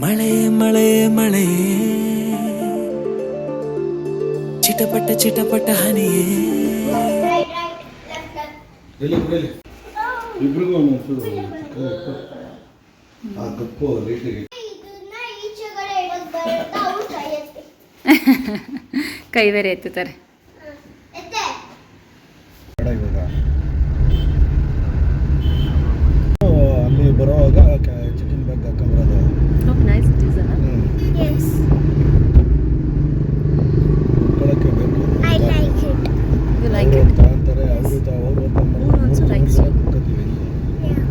ಮಳೆ ಮಳೆ ಮಳೆ ಚಿಟಪಟ ಚಿಟಪಟ ಹನಿಯೇ ಕೈ ಬೇರೆ ಎತ್ತುತ್ತಾರೆ. ಅಲ್ಲಿ ಬರುವಾಗ ಚಿಕನ್ ಬ್ಯಾಗ್ ಹಾಕೊಂಡ್ಬರೋದು. ನೈಸ್ ಇಟ್ ಇಸ್ ಅಲ್ಲ. Yes, ಉಳ್ಕೊಳ್ಳೋಕ್ಕೆ ಬೇಕು. I like it. You like ಅವ್ರು ಇಟ್? ತಗೊಂತಾರೆ, ಅವರು open Who also likes it? ಮಾಡ್ಕೊತೀವಿ. Yeah.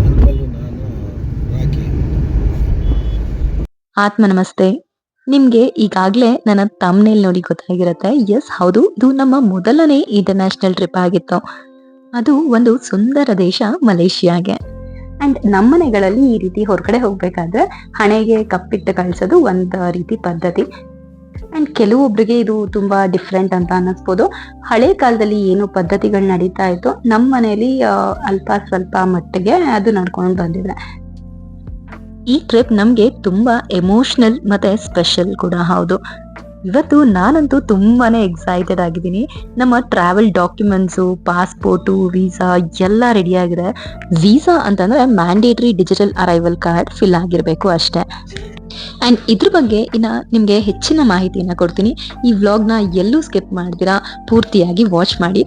ಅಂಕಲ್ ನಾನು ರಾಕಿ. ಆತ್ಮ ನಮಸ್ತೆ. ನಿಮ್ಗೆ ಈಗಾಗಲೇ ನನ್ನ ತಮ್ನೇಲ್ ನೋಡಿ ಗೊತ್ತಾಗಿರುತ್ತೆ. ಎಸ್, ಹೌದು, ಇದು ನಮ್ಮ ಮೊದಲನೇ ಇಂಟರ್ನ್ಯಾಷನಲ್ ಟ್ರಿಪ್ ಆಗಿತ್ತು. ಅದು ಒಂದು ಸುಂದರ ದೇಶ ಮಲೇಷಿಯಾಗೆ. ಅಂಡ್ ನಮ್ಮನೆಗಳಲ್ಲಿ ಈ ರೀತಿ ಹೊರಗಡೆ ಹೋಗ್ಬೇಕಾದ್ರೆ ಹಣೆಗೆ ಕಪ್ಪಿಟ್ಟು ಕಳ್ಸೋದು ಒಂದು ರೀತಿ ಪದ್ಧತಿ. ಅಂಡ್ ಕೆಲವೊಬ್ರಿಗೆ ಇದು ತುಂಬಾ ಡಿಫ್ರೆಂಟ್ ಅಂತ ಅನ್ನಿಸ್ಬೋದು. ಹಳೆ ಕಾಲದಲ್ಲಿ ಏನು ಪದ್ಧತಿಗಳು ನಡೀತಾ ಇತ್ತು, ನಮ್ಮ ಮನೆಯಲ್ಲಿ ಅಲ್ಪ ಸ್ವಲ್ಪ ಮಟ್ಟಿಗೆ ಅದು ನಡ್ಕೊಂಡು ಬಂದಿದೆ. ಈ ಟ್ರಿಪ್ ನಮ್ಗೆ ತುಂಬಾ ಎಮೋಷನಲ್ ಮತ್ತೆ ಸ್ಪೆಷಲ್ ಕೂಡ ಹೌದು. ಇವತ್ತು ನಾನಂತೂ ತುಂಬಾನೇ ಎಕ್ಸೈಟೆಡ್ ಆಗಿದ್ದೀನಿ. ನಮ್ಮ ಟ್ರಾವೆಲ್ ಡಾಕ್ಯುಮೆಂಟ್ಸು, ಪಾಸ್ಪೋರ್ಟು, ವೀಸಾ ಎಲ್ಲ ರೆಡಿ ಆಗಿದೆ. ವೀಸಾ ಅಂತಂದ್ರೆ mandatory digital arrival card fill ಆಗಿರ್ಬೇಕು ಅಷ್ಟೇ. ಅಂಡ್ ಇದ್ರ ಬಗ್ಗೆ ಇನ್ನ ನಿಮ್ಗೆ ಹೆಚ್ಚಿನ ಮಾಹಿತಿಯನ್ನ ಕೊಡ್ತೀನಿ. ಈ ವ್ಲಾಗ್ನ ಎಲ್ಲೂ ಸ್ಕಿಪ್ ಮಾಡ್ತೀರಾ, ಪೂರ್ತಿಯಾಗಿ ವಾಚ್ ಮಾಡಿ.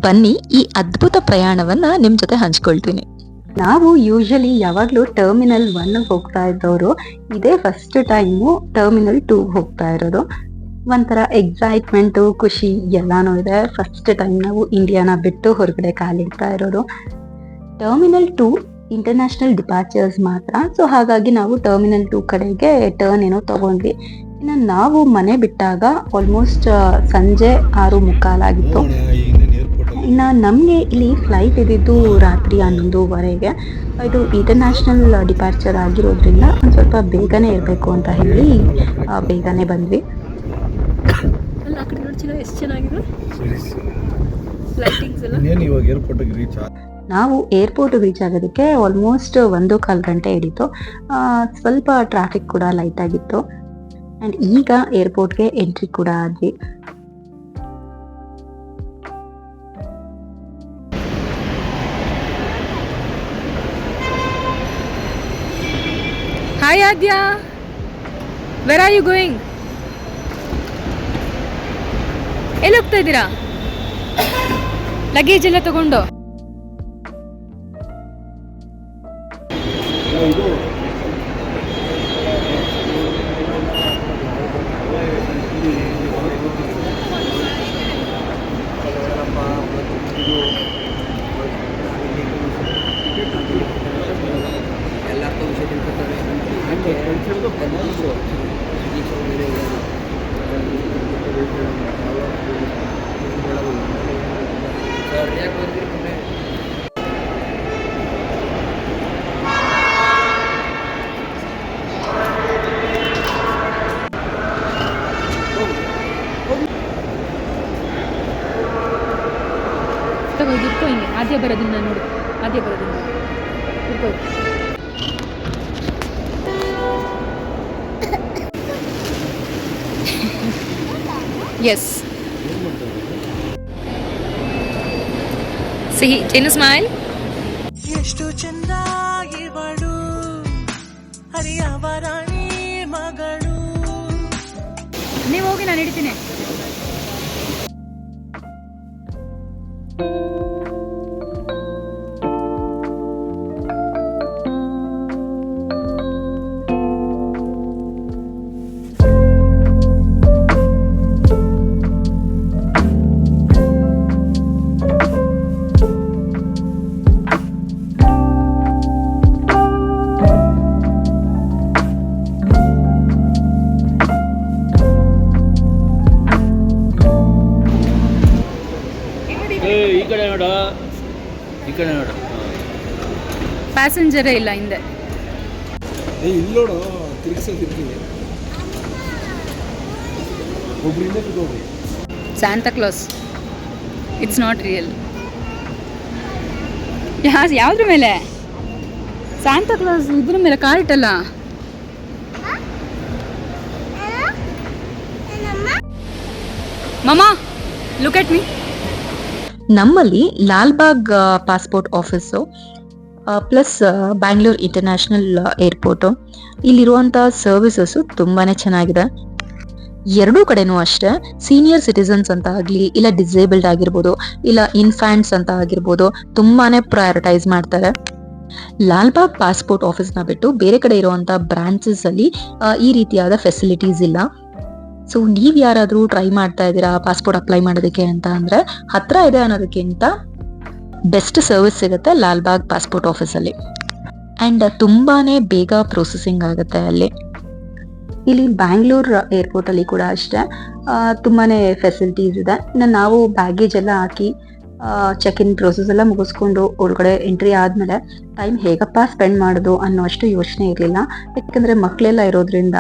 ಬನ್ನಿ, ಈ ಅದ್ಭುತ ಪ್ರಯಾಣವನ್ನ ನಿಮ್ ಜೊತೆ ಹಂಚ್ಕೊಳ್ತೀನಿ. ನಾವು ಯೂಶಲಿ ಯಾವಾಗ್ಲೂ ಟರ್ಮಿನಲ್ 1 ಹೋಗ್ತಾ ಇದ್ದವರು, ಇದೇ ಫಸ್ಟ್ ಟೈಮು ಟರ್ಮಿನಲ್ 2 ಹೋಗ್ತಾ ಇರೋದು. ಒಂಥರ ಎಕ್ಸೈಟ್ಮೆಂಟು, ಖುಷಿ ಎಲ್ಲಾನು ಇದೆ. ಫಸ್ಟ್ ಟೈಮ್ ನಾವು ಇಂಡಿಯಾನ ಬಿಟ್ಟು ಹೊರಗಡೆ ಕಾಲಿಡ್ತಾ ಇರೋದು. ಟರ್ಮಿನಲ್ 2 ಇಂಟರ್ನ್ಯಾಷನಲ್ ಡಿಪಾರ್ಚರ್ಸ್ ಮಾತ್ರ. ಸೊ ಹಾಗಾಗಿ ನಾವು ಟರ್ಮಿನಲ್ 2 ಕಡೆಗೆ ಟರ್ನ್ ಏನೋ ತಗೊಂಡ್ವಿ. ಇನ್ನು ನಾವು ಮನೆ ಬಿಟ್ಟಾಗ ಆಲ್ಮೋಸ್ಟ್ ಸಂಜೆ 6:45 ಆಗಿತ್ತು. ಇನ್ನು ನಮಗೆ ಇಲ್ಲಿ ಫ್ಲೈಟ್ ಇದ್ದಿದ್ದು ರಾತ್ರಿ 11:30. ಇದು ಇಂಟರ್ನ್ಯಾಷನಲ್ ಡಿಪಾರ್ಚರ್ ಆಗಿರೋದ್ರಿಂದ ಒಂದು ಸ್ವಲ್ಪ ಬೇಗನೆ ಇರಬೇಕು ಅಂತ ಹೇಳಿ ಬೇಗನೆ ಬಂದ್ವಿ. ಅಲ್ಲ, ಆ ಕಡೆ ನೋಡಿ ಎಷ್ಟು ಚೆನ್ನಾಗಿದೆ ಲೈಟಿಂಗ್ಸ್ ಎಲ್ಲ. ಇನ್ನೇನು ಇವಾಗ ಏರ್ಪೋರ್ಟಿಗೆ ರೀಚ್ ನಾವು ಏರ್ಪೋರ್ಟ್ ರೀಚ್ ಆಗೋದಕ್ಕೆ ಆಲ್ಮೋಸ್ಟ್ 1.25 ಗಂಟೆ ಹಿಡಿತು. ಸ್ವಲ್ಪ ಟ್ರಾಫಿಕ್ ಕೂಡ ಲೈಟ್ ಆಗಿತ್ತು. ಆ್ಯಂಡ್ ಈಗ ಏರ್ಪೋರ್ಟ್ಗೆ ಎಂಟ್ರಿ ಕೂಡ ಆದ್ವಿ. Hi Adya, where are you going? ಎಲ್ಲಿ ಹೋಗ್ತಾ ಇದ್ದೀರಾ? ಲಗೇಜ್ ಎಲ್ಲ ತಗೊಂಡು? ಇಟ್ಕೋ, ಹಿಂಗೆ ಆದ್ಯ ಬರೋದನ್ನ ನೋಡು. ಆದ್ಯ ಬರೋದನ್ನ ಇಟ್ಕೋ. ಎಸ್, ಸಿಹಿ ಚೆನ್ನು ಸ್ಮೈಲ್. ಎಷ್ಟು ಚಂದಾಗಿವಳು ಹರಿಯವರಾಣಿ ಮಗಳು. ನೀವು ಹೋಗಿ, ನಾನು ಹಿಡಿತೀನಿ. ಈ ಕಡೆ ನೋಡು. ಪ್ಯಾಸೆಂಜರೇ ಇಲ್ಲ ಹಿಂದೆ. ಇಲ್ಲೋಡು, ತಿರ್ಗಿಸ್ತೀವಿ. ಒಬ್ರಿಂದ ಹೋಗಿ Santa class. It's not real. ಯಾವುದ್ರ ಮೇಲೆ? ಸ್ಯಾಂಟಾ ಕ್ಲಾಸ್ ಇದ್ರ ಮೇಲೆ ಕಾರಿಟ್ಟಲ್ಲ. ಮಮ್ಮ ಲುಕ್ ಎಟ್ ಮೀ. ನಮ್ಮಲ್ಲಿ Lalbagh passport office plus Bangalore international airport ಇಲ್ಲಿರುವಂಥ ಸರ್ವಿಸಸ್ಸು ತುಂಬಾ ಚೆನ್ನಾಗಿದೆ. ಎರಡೂ ಕಡೆನೂ ಅಷ್ಟೇ ಸೀನಿಯರ್ ಸಿಟಿಸನ್ಸ್ ಅಂತ ಆಗಲಿ ಇಲ್ಲ ಡಿಸೇಬಲ್ಡ್ ಆಗಿರ್ಬೋದು ಇಲ್ಲ ಇನ್ಫ್ಯಾಂಟ್ಸ್ ಅಂತ ಆಗಿರ್ಬೋದು ತುಂಬಾನೇ ಪ್ರಯಾರಿಟೈಸ್ ಮಾಡ್ತಾರೆ. ಲಾಲ್ಬಾಗ್ ಪಾಸ್ಪೋರ್ಟ್ ಆಫೀಸ್ನ ಬಿಟ್ಟು ಬೇರೆ ಕಡೆ ಇರುವಂಥ ಬ್ರಾಂಚಸ್ ಅಲ್ಲಿ ಈ ರೀತಿಯಾದ ಫೆಸಿಲಿಟೀಸ್ ಇಲ್ಲ. ಸೊ ನೀವ್ ಯಾರಾದ್ರೂ ಟ್ರೈ ಮಾಡ್ತಾ ಇದ್ದೀರಾ ಪಾಸ್ಪೋರ್ಟ್ ಅಪ್ಲೈ ಮಾಡೋದಕ್ಕೆ ಅಂತ ಅಂದ್ರೆ ಹತ್ರ ಇದೆ ಅನ್ನೋದಕ್ಕಿಂತ ಬೆಸ್ಟ್ ಸರ್ವಿಸ್ ಸಿಗುತ್ತೆ ಲಾಲ್ಬಾಗ್ ಪಾಸ್ಪೋರ್ಟ್ ಆಫೀಸಲ್ಲಿ. ಅಂಡ್ ತುಂಬಾನೇ ಬೇಗ ಪ್ರೊಸೆಸಿಂಗ್ ಆಗುತ್ತೆ ಅಲ್ಲಿ. ಇಲ್ಲಿ ಬ್ಯಾಂಗ್ಳೂರ್ ಏರ್ಪೋರ್ಟ್ ಅಲ್ಲಿ ಕೂಡ ಅಷ್ಟೇ ತುಂಬಾನೇ ಫೆಸಿಲಿಟೀಸ್ ಇದೆ. ನಾವು ಬ್ಯಾಗೇಜ್ ಎಲ್ಲ ಹಾಕಿ ಚೆಕ್ ಇನ್ ಪ್ರೋಸೆಸ್ ಎಲ್ಲ ಮುಗಿಸ್ಕೊಂಡು ಒಳಗಡೆ ಎಂಟ್ರಿ ಆದ್ಮೇಲೆ ಟೈಮ್ ಹೇಗಪ್ಪ ಸ್ಪೆಂಡ್ ಮಾಡೋದು ಅನ್ನೋ ಅಷ್ಟು ಯೋಚನೆ ಇರಲಿಲ್ಲ. ಯಾಕಂದ್ರೆ ಮಕ್ಕಳೆಲ್ಲ ಇರೋದ್ರಿಂದ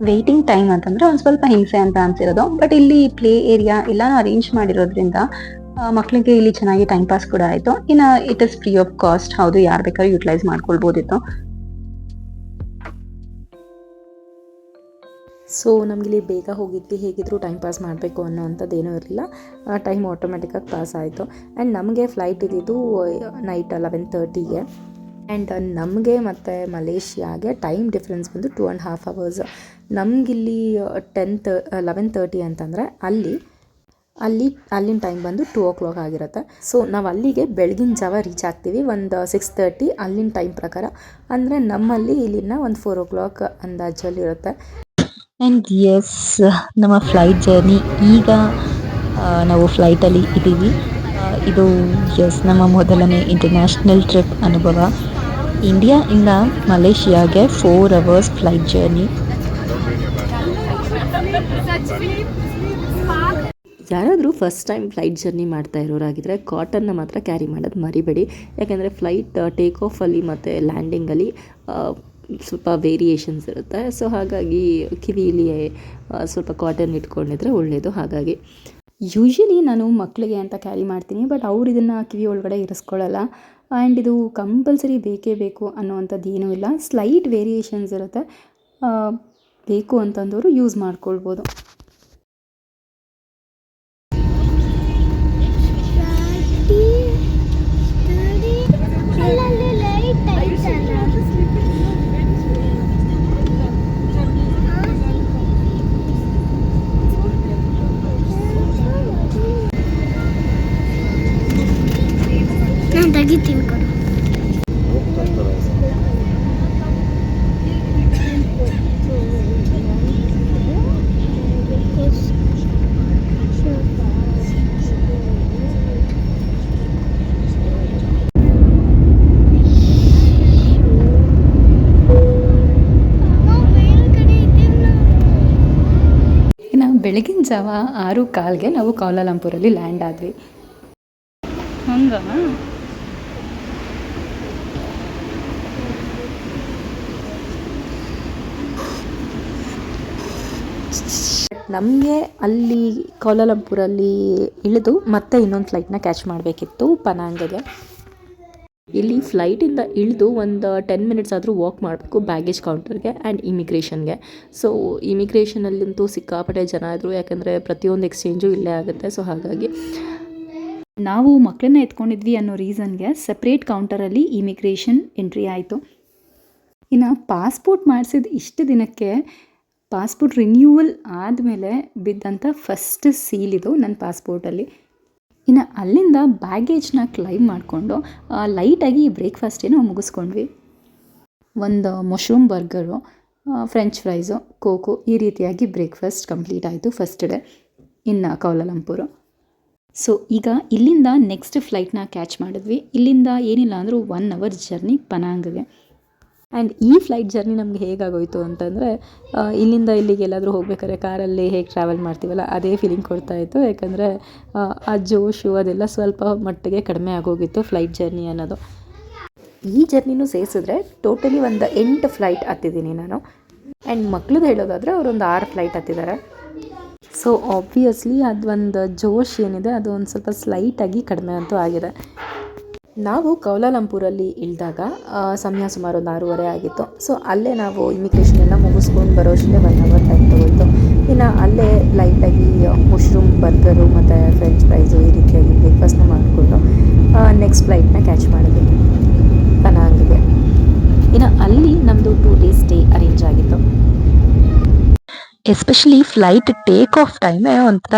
ವೇಟಿಂಗ್ ಟೈಮ್ ಅಂತಂದ್ರೆ ಒಂದ್ ಸ್ವಲ್ಪ ಹಿಂಸೆ ಅಂತ ಅನ್ಸಿರೋದು. ಬಟ್ ಇಲ್ಲಿ ಪ್ಲೇ ಏರಿಯಾ ಎಲ್ಲಾನು ಅರೇಂಜ್ ಮಾಡಿರೋದ್ರಿಂದ ಮಕ್ಕಳಿಗೆ ಇಲ್ಲಿ ಚೆನ್ನಾಗಿ ಟೈಮ್ ಪಾಸ್ ಕೂಡ ಆಯ್ತು. ಇನ್ನ it is free of cost. ಹೌದು, ಯಾರು ಬೇಕಾದ್ರೂ ಯುಟಿಲೈಸ್ ಮಾಡ್ಕೊಳ್ಬೋದಿತ್ತು. ಸೊ ನಮಗಿಲ್ಲಿ ಬೇಗ ಹೋಗಿದ್ವಿ, ಹೇಗಿದ್ರು ಟೈಮ್ ಪಾಸ್ ಮಾಡಬೇಕು ಅನ್ನೋವಂಥದ್ದೇನೂ ಇರಲಿಲ್ಲ. ಟೈಮ್ ಆಟೋಮೆಟಿಕ್ಕಾಗಿ ಪಾಸ್ ಆಯಿತು. ಆ್ಯಂಡ್ ನಮಗೆ ಫ್ಲೈಟ್ ಇದ್ದಿದ್ದು ನೈಟ್ 11:30ಗೆ. ಆ್ಯಂಡ್ ನಮಗೆ ಮತ್ತು ಮಲೇಷ್ಯಾಗೆ ಟೈಮ್ ಡಿಫ್ರೆನ್ಸ್ ಬಂದು 2.5 hours. ನಮಗಿಲ್ಲಿ 11:30 ಅಂತಂದರೆ ಅಲ್ಲಿನ ಟೈಮ್ ಬಂದು 2 o'clock ಆಗಿರುತ್ತೆ. ಸೊ ನಾವು ಅಲ್ಲಿಗೆ ಬೆಳಗಿನ ಜಾವ ರೀಚ್ ಆಗ್ತೀವಿ ಒಂದು 6:30 ಅಲ್ಲಿನ ಟೈಮ್ ಪ್ರಕಾರ. ಅಂದರೆ ನಮ್ಮಲ್ಲಿ ಇಲ್ಲಿನ ಒಂದು 4 o'clock ಅಂದಾಜಲ್ಲಿರುತ್ತೆ. ಆ್ಯಂಡ್ ಎಸ್, ನಮ್ಮ ಫ್ಲೈಟ್ ಜರ್ನಿ ಈಗ ನಾವು ಫ್ಲೈಟಲ್ಲಿ ಇದ್ದೀವಿ. ಇದು ನಮ್ಮ ಮೊದಲನೇ ಇಂಟರ್ನ್ಯಾಷನಲ್ ಟ್ರಿಪ್ ಅನುಭವ. ಇಂಡಿಯಾಯಿಂದ ಮಲೇಷಿಯಾಗೆ 4 hours ಫ್ಲೈಟ್ ಜರ್ನಿ. ಯಾರಾದರೂ ಫಸ್ಟ್ ಟೈಮ್ ಫ್ಲೈಟ್ ಜರ್ನಿ ಮಾಡ್ತಾ ಇರೋರಾಗಿದ್ದರೆ ಕಾಟನ್ನ ಮಾತ್ರ ಕ್ಯಾರಿ ಮಾಡೋದು ಮರಿಬೇಡಿ. ಯಾಕೆಂದರೆ ಫ್ಲೈಟ್ ಟೇಕ್ ಆಫಲ್ಲಿ ಮತ್ತು ಲ್ಯಾಂಡಿಂಗಲ್ಲಿ ಸ್ವಲ್ಪ ವೇರಿಯೇಷನ್ಸ್ ಇರುತ್ತೆ. ಸೊ ಹಾಗಾಗಿ ಕಿವಿಲಿ ಸ್ವಲ್ಪ ಕಾಟನ್ ಇಟ್ಕೊಂಡಿದ್ರೆ ಒಳ್ಳೆಯದು. ಹಾಗಾಗಿ ಯೂಶ್ವಲಿ ನಾನು ಮಕ್ಕಳಿಗೆ ಅಂತ ಕ್ಯಾರಿ ಮಾಡ್ತೀನಿ, ಬಟ್ ಅವ್ರು ಇದನ್ನು ಕಿವಿ ಒಳಗಡೆ ಇರಿಸ್ಕೊಳ್ಳಲ್ಲ. ಆ್ಯಂಡ್ ಇದು ಕಂಪಲ್ಸರಿ ಬೇಕೇ ಬೇಕು ಅನ್ನೋವಂಥದ್ದು ಏನೂ ಇಲ್ಲ. ಸ್ಲೈಟ್ ವೇರಿಯೇಷನ್ಸ್ ಇರುತ್ತೆ, ಬೇಕು ಅಂತಂದವರು ಯೂಸ್ ಮಾಡ್ಕೊಳ್ಬೋದು. ನಾನು ತೆಗಿತೀನಿ ಕೊಡು. ಹೋಗ್ತಾ ಇರ್ತಾರೆ. ಇನ್ನು ಬೆಳಗಿನ ಜಾವ 6:15ಗೆ ನಾವು ಕೌಲಾಲಂಪುರಲ್ಲಿ ಲ್ಯಾಂಡ್ ಆದ್ವಿ. ಹಂಗ ನಮಗೆ ಅಲ್ಲಿ ಕೌಲಾಲಂಪುರಲ್ಲಿ ಇಳಿದು ಮತ್ತೆ ಇನ್ನೊಂದು ಫ್ಲೈಟ್ನ ಕ್ಯಾಚ್ ಮಾಡಬೇಕಿತ್ತು ಪನಾಂಗ್ಗೆ. ಇಲ್ಲಿ ಫ್ಲೈಟಿಂದ ಇಳಿದು ಒಂದು 10 minutes ಆದರೂ ವಾಕ್ ಮಾಡಬೇಕು ಬ್ಯಾಗೇಜ್ ಕೌಂಟರ್ಗೆ ಆ್ಯಂಡ್ ಇಮಿಗ್ರೇಷನ್ಗೆ. ಸೊ ಇಮಿಗ್ರೇಷನಲ್ಲಂತೂ ಸಿಕ್ಕಾಪಟ್ಟೆ ಜನ ಇದ್ದರು, ಯಾಕಂದರೆ ಪ್ರತಿಯೊಂದು ಎಕ್ಸ್ಚೇಂಜು ಇಲ್ಲೇ ಆಗುತ್ತೆ. ಸೊ ಹಾಗಾಗಿ ನಾವು ಮಕ್ಕಳನ್ನ ಎತ್ಕೊಂಡಿದ್ವಿ ಅನ್ನೋ ರೀಸನ್ಗೆ ಸಪ್ರೇಟ್ ಕೌಂಟರಲ್ಲಿ ಇಮಿಗ್ರೇಷನ್ ಎಂಟ್ರಿ ಆಯಿತು. ಇನ್ನು ಪಾಸ್ಪೋರ್ಟ್ ಮಾಡಿಸಿದ ಇಷ್ಟು ದಿನಕ್ಕೆ ಪಾಸ್ಪೋರ್ಟ್ ರಿನ್ಯೂವಲ್ ಆದಮೇಲೆ ಬಿದ್ದಂಥ ಫಸ್ಟ್ ಸೀಲ್ ಇದು ನನ್ನ ಪಾಸ್ಪೋರ್ಟಲ್ಲಿ. ಇನ್ನು ಅಲ್ಲಿಂದ ಬ್ಯಾಗೇಜ್ನ ಕ್ಲೈಮ್ ಮಾಡಿಕೊಂಡು ಲೈಟಾಗಿ ಬ್ರೇಕ್ಫಾಸ್ಟ್ ಏನೋ ಮುಗಿಸ್ಕೊಂಡ್ವಿ. ಒಂದು mushroom burger, French fries, Coke, ಈ ರೀತಿಯಾಗಿ ಬ್ರೇಕ್ಫಾಸ್ಟ್ ಕಂಪ್ಲೀಟ್ ಆಯಿತು ಫಸ್ಟ್ ಡೇ ಇನ್ನು ಕೌಲಾಲಂಪುರ. ಸೊ ಈಗ ಇಲ್ಲಿಂದ ನೆಕ್ಸ್ಟ್ ಫ್ಲೈಟ್ನ ಕ್ಯಾಚ್ ಮಾಡಿದ್ವಿ. ಇಲ್ಲಿಂದ ಏನಿಲ್ಲ ಅಂದರೂ 1 hour ಜರ್ನಿ ಪನಾಂಗ್ಗೆ. ಆ್ಯಂಡ್ ಈ ಫ್ಲೈಟ್ ಜರ್ನಿ ನಮಗೆ ಹೇಗಾಗೋಯಿತು ಅಂತಂದರೆ, ಇಲ್ಲಿಂದ ಇಲ್ಲಿಗೆ ಎಲ್ಲಾದರೂ ಹೋಗ್ಬೇಕಾದ್ರೆ ಕಾರಲ್ಲಿ ಹೇಗೆ ಟ್ರಾವೆಲ್ ಮಾಡ್ತೀವಲ್ಲ ಅದೇ ಫೀಲಿಂಗ್ ಕೊಡ್ತಾಯಿತ್ತು. ಯಾಕಂದರೆ ಆ ಜೋಶು ಅದೆಲ್ಲ ಸ್ವಲ್ಪ ಮಟ್ಟಿಗೆ ಕಡಿಮೆ ಆಗೋಗಿತ್ತು ಫ್ಲೈಟ್ ಜರ್ನಿ ಅನ್ನೋದು. ಈ ಜರ್ನಿನೂ ಸೇರಿಸಿದ್ರೆ ಟೋಟಲಿ ಒಂದು 8 ಫ್ಲೈಟ್ ಹತ್ತಿದ್ದೀನಿ ನಾನು. ಆ್ಯಂಡ್ ಮಕ್ಳದ್ದು ಹೇಳೋದಾದರೆ ಅವರೊಂದು 6 ಫ್ಲೈಟ್ ಹತ್ತಿದ್ದಾರೆ. ಸೊ ಆಬ್ವಿಯಸ್ಲಿ ಅದೊಂದು ಜೋಶ್ ಏನಿದೆ ಅದು ಒಂದು ಸ್ವಲ್ಪ ಸ್ಲೈಟಾಗಿ ಕಡಿಮೆ ಅಂತೂ ಆಗಿದೆ. ನಾವು ಕೌಲಾಲಂಪುರಲ್ಲಿ ಇಳಿದಾಗ ಸಮಯ ಸುಮಾರು ಒಂದು 6:30 ಆಗಿತ್ತು. ಸೊ ಅಲ್ಲೇ ನಾವು ಇಮಿಗ್ರೇಷನ್ ಎಲ್ಲ ಮುಗಿಸ್ಕೊಂಡು ಬರೋಷ್ಟೇ 1 ಅವರ್ ಟೈಮ್ ತೊಗೊಳ್ತು. ಇನ್ನು ಅಲ್ಲೇ ಲೈಟಾಗಿ ಮಶ್ರೂಮ್ ಬರ್ಗರು ಮತ್ತು ಫ್ರೆಂಚ್ ಫ್ರೈಸು ಈ ರೀತಿಯಾಗಿ ಬ್ರೇಕ್ಫಾಸ್ಟ್ನ ಮಾಡಿಕೊಂಡು ನೆಕ್ಸ್ಟ್ ಫ್ಲೈಟ್ನ ಕ್ಯಾಚ್ ಮಾಡಿದ್ವಿ ಪನಾಂಗಿಗೆ. ಇನ್ನು ಅಲ್ಲಿ ನಮ್ಮದು 2 ಡೇಸ್ ಸ್ಟೇ ಅರೇಂಜ್ ಆಗಿತ್ತು. ಎಸ್ಪೆಷಲಿ ಫ್ಲೈಟ್ ಟೇಕ್ ಆಫ್ ಟೈಮೇ ಒಂಥರ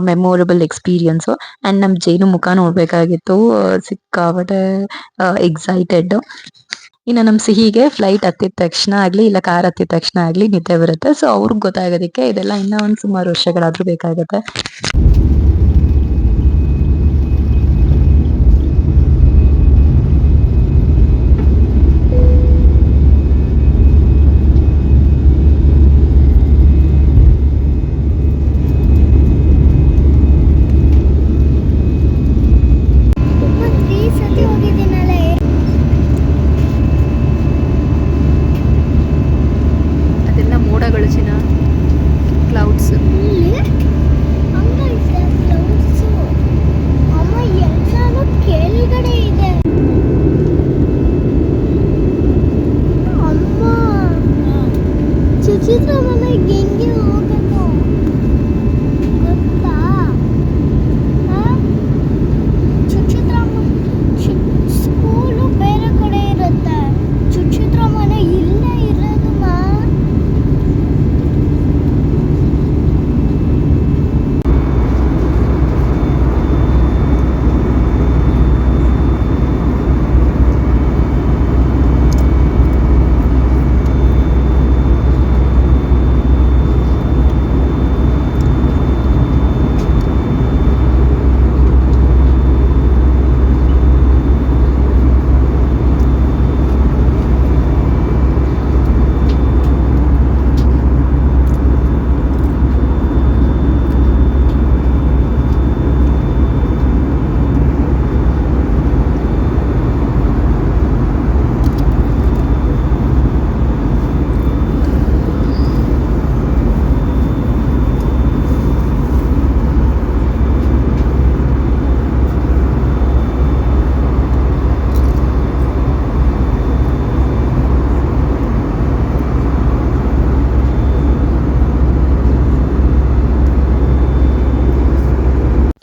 ಮೆಮೊರಬಲ್ ಎಕ್ಸ್ಪೀರಿಯನ್ಸು. ಆ್ಯಂಡ್ ನಮ್ಮ ಜೇನು ಮುಖ ನೋಡಬೇಕಾಗಿತ್ತು, ಸಿಕ್ಕಾಪಟ್ಟೆ ಎಕ್ಸೈಟೆಡ್. ಇನ್ನು ನಮ್ಮ ಸಿಹಿಗೆ ಫ್ಲೈಟ್ ಹತ್ತಿದ ತಕ್ಷಣ ಆಗಲಿ ಇಲ್ಲ ಕಾರ್ ಹತ್ತಿದ ತಕ್ಷಣ ಆಗಲಿ ನಿದ್ದೆ ಬರುತ್ತೆ. ಸೊ ಅವ್ರಿಗೆ ಗೊತ್ತಾಗೋದಕ್ಕೆ ಇದೆಲ್ಲ ಇನ್ನೂ ಒಂದು ಸುಮಾರು ವರ್ಷಗಳಾದರೂ ಬೇಕಾಗುತ್ತೆ. ಮತ್ತೆ ಈ ಸತಿ ಹೋಗಿದ್ದೀನಲ್ಲ ಅದೆಲ್ಲ ಮೋಡಗಳು ಕ್ಲೌಡ್ಸ್. ಇಲ್ಲಿ ಹಂಗೈತೆ ಕ್ಲೌಡ್ಸು. ಅಮ್ಮ ಎಲ್ಲಾನು ಕೆಳಗಡೆ ಇದೆ. ಅಮ್ಮ ಸುಚಿತ್ರ ಮನೆಗೆ ಹೆಂಗೆ ಹೋಗ್ಬೇಕು ಗೊತ್ತಾ? ಸುಚಿತ್ರ ಸ್ಕೂಲು ಬೇರೆ ಕಡೆ ಇರುತ್ತೆ, ಸುಚಿತ್ರ ಮನೆ ಇಲ್ಲೇ ಇರೋದು ಮಾ.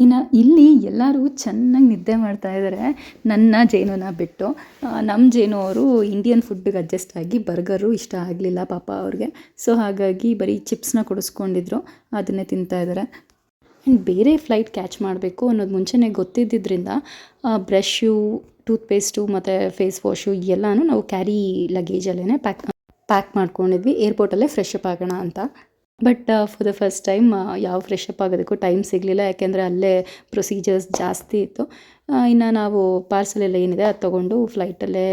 ಇನ್ನು ಇಲ್ಲಿ ಎಲ್ಲರೂ ಚೆನ್ನಾಗಿ ನಿದ್ದೆ ಮಾಡ್ತಾ ಇದ್ದಾರೆ, ನನ್ನ ಜೇನುನ ಬಿಟ್ಟು. ನಮ್ಮ ಜೇನು ಅವರು ಇಂಡಿಯನ್ ಫುಡ್ಡಿಗೆ ಅಡ್ಜಸ್ಟ್ ಆಗಿ ಬರ್ಗರು ಇಷ್ಟ ಆಗಲಿಲ್ಲ ಪಾಪ ಅವ್ರಿಗೆ. ಸೊ ಹಾಗಾಗಿ ಬರೀ ಚಿಪ್ಸ್ನ ಕೊಡಿಸ್ಕೊಂಡಿದ್ರು, ಅದನ್ನೇ ತಿಂತಾ ಇದ್ದಾರೆ. ಆ್ಯಂಡ್ ಬೇರೆ ಫ್ಲೈಟ್ ಕ್ಯಾಚ್ ಮಾಡಬೇಕು ಅನ್ನೋದು ಮುಂಚೆನೇ ಗೊತ್ತಿದ್ದರಿಂದ ಬ್ರಷು, ಟೂತ್ಪೇಸ್ಟು ಮತ್ತು ಫೇಸ್ ವಾಶು ಎಲ್ಲನೂ ನಾವು ಕ್ಯಾರಿ ಲಗೇಜಲ್ಲೇ ಪ್ಯಾಕ್ ಮಾಡ್ಕೊಂಡಿದ್ವಿ, ಏರ್ಪೋರ್ಟಲ್ಲೇ ಫ್ರೆಶ್ ಅಪ್ ಆಗೋಣ ಅಂತ. But for the first time ಯಾವ ಫ್ರೆಶ್ ಅಪ್ ಆಗೋದಕ್ಕೂ ಟೈಮ್ ಸಿಗಲಿಲ್ಲ, ಯಾಕೆಂದರೆ ಅಲ್ಲೇ ಪ್ರೊಸೀಜರ್ಸ್ ಜಾಸ್ತಿ ಇತ್ತು. ಇನ್ನು ನಾವು ಪಾರ್ಸಲ್ ಎಲ್ಲ ಏನಿದೆ ಅದು ತೊಗೊಂಡು ಫ್ಲೈಟಲ್ಲೇ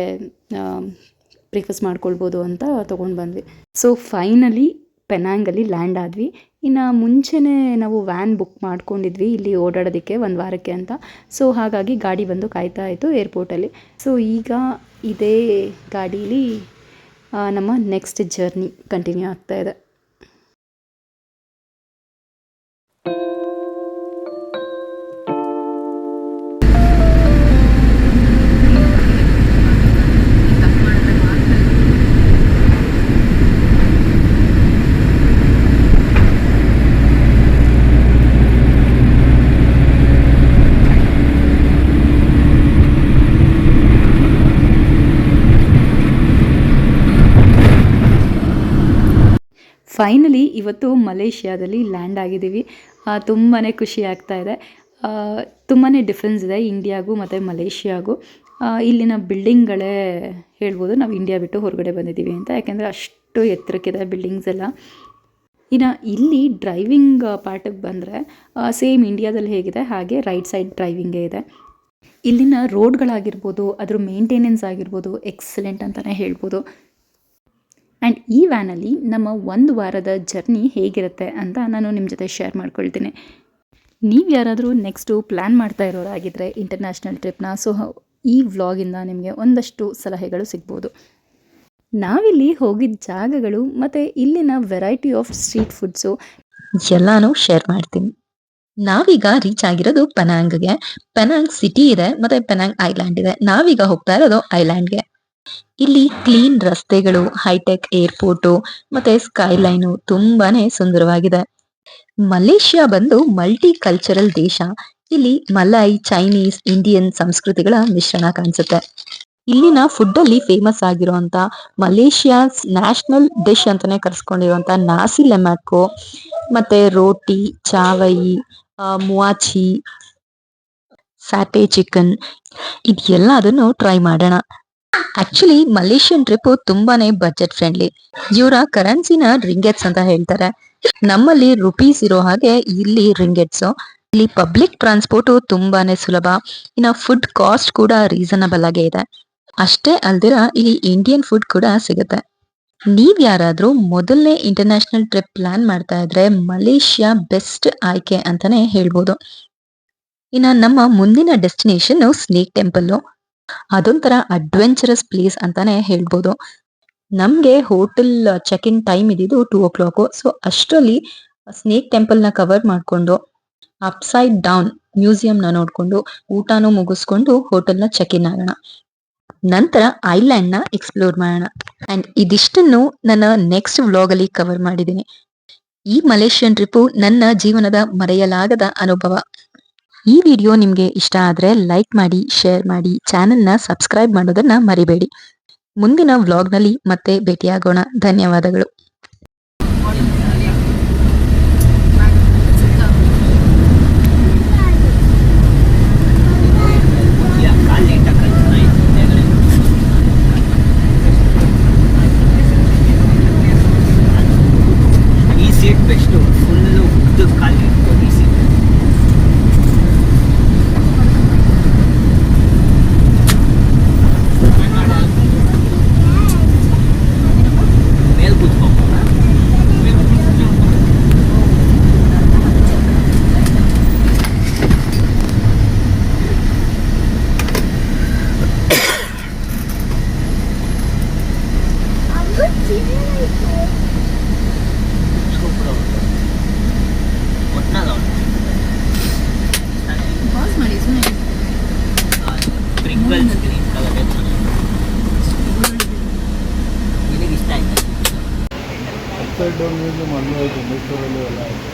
ಬ್ರೇಕ್ಫಾಸ್ಟ್ ಮಾಡ್ಕೊಳ್ಬೋದು ಅಂತ ತೊಗೊಂಡು ಬಂದ್ವಿ. ಸೊ ಫೈನಲಿ ಪೆನಾಂಗಲ್ಲಿ ಲ್ಯಾಂಡ್ ಆದ್ವಿ. ಇನ್ನು ಮುಂಚೆನೇ ನಾವು ವ್ಯಾನ್ ಬುಕ್ ಮಾಡ್ಕೊಂಡಿದ್ವಿ ಇಲ್ಲಿ ಓಡಾಡೋದಕ್ಕೆ 1 ವಾರಕ್ಕೆ ಅಂತ. ಸೊ ಹಾಗಾಗಿ ಗಾಡಿ ಬಂದು ಕಾಯ್ತಾ ಇತ್ತು ಏರ್ಪೋರ್ಟಲ್ಲಿ. ಸೊ ಈಗ ಇದೇ ಗಾಡೀಲಿ ನಮ್ಮ ನೆಕ್ಸ್ಟ್ ಜರ್ನಿ ಕಂಟಿನ್ಯೂ ಆಗ್ತಾ ಇದೆ. ಫೈನಲಿ ಇವತ್ತು ಮಲೇಷ್ಯಾದಲ್ಲಿ ಲ್ಯಾಂಡ್ ಆಗಿದ್ದೀವಿ. ತುಂಬಾ ಖುಷಿ ಆಗ್ತಾ ಇದೆ. ತುಂಬಾ ಡಿಫ್ರೆನ್ಸ್ ಇದೆ ಇಂಡಿಯಾಗೂ ಮತ್ತು ಮಲೇಷ್ಯಾಗೂ. ಇಲ್ಲಿನ ಬಿಲ್ಡಿಂಗ್ಗಳೇ ಹೇಳ್ಬೋದು ನಾವು ಇಂಡಿಯಾ ಬಿಟ್ಟು ಹೊರಗಡೆ ಬಂದಿದ್ದೀವಿ ಅಂತ, ಯಾಕೆಂದರೆ ಅಷ್ಟು ಎತ್ತರಕ್ಕಿದೆ ಬಿಲ್ಡಿಂಗ್ಸ್ ಎಲ್ಲ. ಇನ್ನು ಇಲ್ಲಿ ಡ್ರೈವಿಂಗ್ ಪಾರ್ಟಿಗೆ ಬಂದರೆ ಸೇಮ್ ಇಂಡಿಯಾದಲ್ಲಿ ಹೇಗಿದೆ ಹಾಗೆ ರೈಟ್ ಸೈಡ್ ಡ್ರೈವಿಂಗೇ ಇದೆ. ಇಲ್ಲಿನ ರೋಡ್ಗಳಾಗಿರ್ಬೋದು, ಅದ್ರ ಮೇಂಟೆನೆನ್ಸ್ ಆಗಿರ್ಬೋದು ಎಕ್ಸಲೆಂಟ್ ಅಂತಲೇ ಹೇಳ್ಬೋದು. ಆ್ಯಂಡ್ ಈ ವ್ಯಾನಲ್ಲಿ ನಮ್ಮ 1 ವಾರದ ಜರ್ನಿ ಹೇಗಿರುತ್ತೆ ಅಂತ ನಾನು ನಿಮ್ಮ ಜೊತೆ ಶೇರ್ ಮಾಡ್ಕೊಳ್ತೀನಿ. ನೀವು ಯಾರಾದರೂ ನೆಕ್ಸ್ಟು ಪ್ಲ್ಯಾನ್ ಮಾಡ್ತಾ ಇರೋರಾಗಿದ್ದರೆ ಇಂಟರ್ನ್ಯಾಷನಲ್ ಟ್ರಿಪ್ನ, ಸೊ ಈ ವ್ಲಾಗಿಂದ ನಿಮಗೆ ಒಂದಷ್ಟು ಸಲಹೆಗಳು ಸಿಗ್ಬೋದು. ನಾವಿಲ್ಲಿ ಹೋಗಿದ್ದ ಜಾಗಗಳು ಮತ್ತು ಇಲ್ಲಿನ ವೆರೈಟಿ ಆಫ್ ಸ್ಟ್ರೀಟ್ ಫುಡ್ಸು ಎಲ್ಲಾನು ಶೇರ್ ಮಾಡ್ತೀನಿ. ನಾವೀಗ ರೀಚ್ ಆಗಿರೋದು ಪೆನಾಂಗ್ಗೆ. ಪೆನಾಂಗ್ ಸಿಟಿ ಇದೆ ಮತ್ತೆ ಪೆನಾಂಗ್ ಐಲ್ಯಾಂಡ್ ಇದೆ. ನಾವೀಗ ಹೋಗ್ತಾ ಇರೋದು ಐಲ್ಯಾಂಡ್ಗೆ. ಇಲ್ಲಿ ಕ್ಲೀನ್ ರಸ್ತೆಗಳು, ಹೈಟೆಕ್ ಏರ್ಪೋರ್ಟು ಮತ್ತೆ ಸ್ಕೈಲೈನು ತುಂಬಾನೇ ಸುಂದರವಾಗಿದೆ. ಮಲೇಷ್ಯಾ ಬಂದು ಮಲ್ಟಿ ಕಲ್ಚರಲ್ ದೇಶ. ಇಲ್ಲಿ ಮಲೈ, ಚೈನೀಸ್, ಇಂಡಿಯನ್ ಸಂಸ್ಕೃತಿಗಳ ಮಿಶ್ರಣ ಕಾಣಿಸುತ್ತೆ. ಇಲ್ಲಿನ ಫುಡ್ ಅಲ್ಲಿ ಫೇಮಸ್ ಆಗಿರುವಂತ ಮಲೇಷಿಯಾಸ್ ನ್ಯಾಷನಲ್ ಡಿಶ್ ಅಂತಾನೆ ಕರ್ಸ್ಕೊಂಡಿರುವಂತ ನಾಸಿ ಲೆಮಾಕೋ ಮತ್ತೆ ರೋಟಿ, ಚಾವೈ, ಮುವಾಚಿ, ಸ್ಯಾಟೆ ಚಿಕನ್ ಇದೆಲ್ಲದನ್ನು ಟ್ರೈ ಮಾಡೋಣ. ಆಕ್ಚುಲಿ ಮಲೇಷಿಯನ್ ಟ್ರಿಪ್ ತುಂಬಾನೇ ಬಜೆಟ್ ಫ್ರೆಂಡ್ಲಿ. ಇವರ ಕರೆನ್ಸಿನ ರಿಂಗೆಟ್ಸ್ ಅಂತ ಹೇಳ್ತಾರೆ. ನಮ್ಮಲ್ಲಿ ರುಪೀಸ್ ಇರೋ ಹಾಗೆ ಇಲ್ಲಿ ರಿಂಗೆಟ್ಸ್. ಇಲ್ಲಿ ಪಬ್ಲಿಕ್ ಟ್ರಾನ್ಸ್ಪೋರ್ಟ್ ತುಂಬಾನೇ ಸುಲಭ. ಇನ್ನ ಫುಡ್ ಕಾಸ್ಟ್ ಕೂಡ ರೀಸನಬಲ್ ಆಗೇ ಇದೆ. ಅಷ್ಟೇ ಅಲ್ದಿರ ಇಲ್ಲಿ ಇಂಡಿಯನ್ ಫುಡ್ ಕೂಡ ಸಿಗುತ್ತೆ. ನೀವ್ ಯಾರಾದ್ರೂ ಮೊದಲನೇ ಇಂಟರ್ನ್ಯಾಷನಲ್ ಟ್ರಿಪ್ ಪ್ಲಾನ್ ಮಾಡ್ತಾ ಇದ್ರೆ ಮಲೇಷ್ಯಾ ಬೆಸ್ಟ್ ಆಯ್ಕೆ ಅಂತಾನೆ ಹೇಳ್ಬೋದು. ಇನ್ನ ನಮ್ಮ ಮುಂದಿನ ಡೆಸ್ಟಿನೇಷನ್ ಸ್ನೇಕ್ ಟೆಂಪಲ್. ಅದೊಂಥರ ಅಡ್ವೆಂಚರಸ್ ಪ್ಲೇಸ್ ಅಂತಾನೆ ಹೇಳ್ಬೋದು. ನಮ್ಗೆ ಹೋಟೆಲ್ ಚೆಕ್ ಇನ್ ಟೈಮ್ ಇದ್ದಿದ್ದು 2 o'clock. ಸೊ ಅಷ್ಟರಲ್ಲಿ ಸ್ನೇಕ್ ಟೆಂಪಲ್ ನ ಕವರ್ ಮಾಡ್ಕೊಂಡು ಅಪ್ಸೈಡ್ ಡೌನ್ ಮ್ಯೂಸಿಯಂ ನ ನೋಡ್ಕೊಂಡು ಊಟನೂ ಮುಗಿಸ್ಕೊಂಡು ಹೋಟೆಲ್ ನ ಚೆಕ್ ಇನ್ ಆಗೋಣ. ನಂತರ ಐಲ್ಯಾಂಡ್ ನ ಎಕ್ಸ್ಪ್ಲೋರ್ ಮಾಡೋಣ. ಅಂಡ್ ಇದಿಷ್ಟನ್ನು ನನ್ನ ನೆಕ್ಸ್ಟ್ ವ್ಲಾಗ್ ಅಲ್ಲಿ ಕವರ್ ಮಾಡಿದ್ದೀನಿ. ಈ ಮಲೇಷಿಯನ್ ಟ್ರಿಪ್ ನನ್ನ ಜೀವನದ ಮರೆಯಲಾಗದ ಅನುಭವ. ಈ ವಿಡಿಯೋ ನಿಮ್ಗೆ ಇಷ್ಟ ಆದ್ರೆ ಲೈಕ್ ಮಾಡಿ, ಶೇರ್ ಮಾಡಿ, ಚಾನೆಲ್ ನ ಸಬ್ಸ್ಕ್ರೈಬ್ ಮಾಡೋದನ್ನ ಮರಿಬೇಡಿ. ಮುಂದಿನ ವ್ಲಾಗ್ ನಲ್ಲಿ ಮತ್ತೆ ಭೇಟಿಯಾಗೋಣ. ಧನ್ಯವಾದಗಳು. ಈ ಸೀಟ್ ಬೆಸ್ಟು, ಫುಲ್ಲು ಉದ್ದ ಕಾಲು ಇಟ್ಕೊಂಡು ಈ ಸೀಟ್. ಮೇಲೆ ಕೂತ್ಕೊ. ಅಮ್ಮ ಚಿನ್ನೈತೆ. ಸ್ಪ್ರಿಂಕಲ್ಸ್ ಗ್ರೀನ್ ಕಲರ್ ನಿನಗೆ ಇಷ್ಟ ಆಯ್ತಾ? ಅಪ್ಸೈಡ್ ಡೌನ್ ಮ್ಯೂಸಿಯಂ ಅಲ್ಲೂ ಆಯಿತು, ಮೈಸೂರಲ್ಲೂ ಎಲ್ಲ ಆಯಿತು.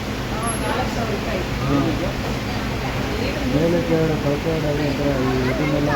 ಮೇಲೆ ಕೆಳಗಡೆ ಕಳ್ಕೊಂಡಾಗ ಒಂಥರ ಈ ಇದನ್ನೆಲ್ಲ